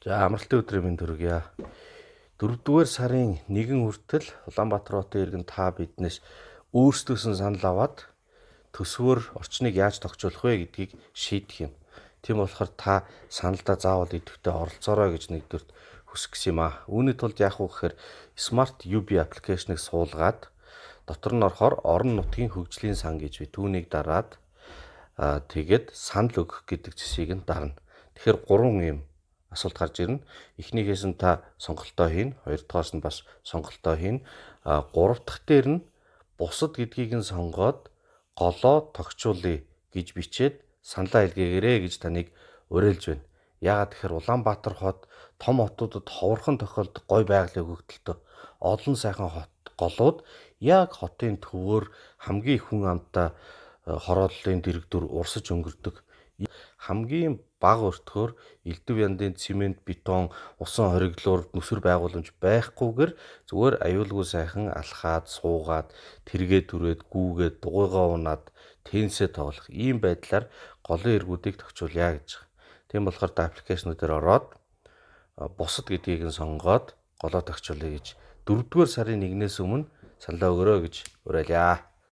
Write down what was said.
За амралтын өдрийн мэнд хүргье. 4-р сарын 1 хүртэл Улаанбаатар хотын иргэн та биднээс өөрсдөөс нь санал аваад төсвөр орчныг яаж тогтоох вэ гэдгийг шийдэх юм. Тийм болохоор та саналдаа заавал идэвхтэй оролцоорой гэж нэгдүгürt хүсэх гэсэн юм аа. Үүний тулд яах вэ гэхээр Smart UB аппликейшнийг суулгаад дотор нь орохоор орон нутгийн хөгжлийн сан гэж бий. Түүнийг дараад тэгээд санал өгөх гэдэг зэсийг нь дарна. Тэгэхээр 3 юм асуулт гарч ирнэ. Эхнийхээс нь та сонголтоо хийн, хоёрдугаарс нь бас сонголтоо хийн. Гурав дахь дээр нь бусад гэдгийг нь сонгоод голоо тогтчуулъя гэж бичээд саналаа илгээгээрэй гэж таныг уриалж байна. Яагаад тэгэхээр Улаанбаатар хот том хотуудад ховорхон тохиолдох гой байгалийн хөгжилтөд олон сайхан голууд яг хотын төвөөр хамгийн хүн амтай хорооллын дэрэгдүр урсаж өнгөрдөг. Хамгийн бага өртгөөр элдв яндын цемент, бетон, усан хориглоор нүсэр байгууламж байхгүйгээр зүгээр аюулгүй сайхан алхаад, суугаад, тэргээ түрээд, гүүгээд, дугуйгаа унаад, теннисээ тоглох ийм байдлаар голын эргүүдийг тогтчуулъя гэж байгаа. Тийм болохоор та аппликейшнүүдээр ороод бусад гэдгийг нь сонгоод голоо тогтчуулъя гэж 4-р сарын 1-ээс өмнө саналаа өгөрөө гэж уриалъя.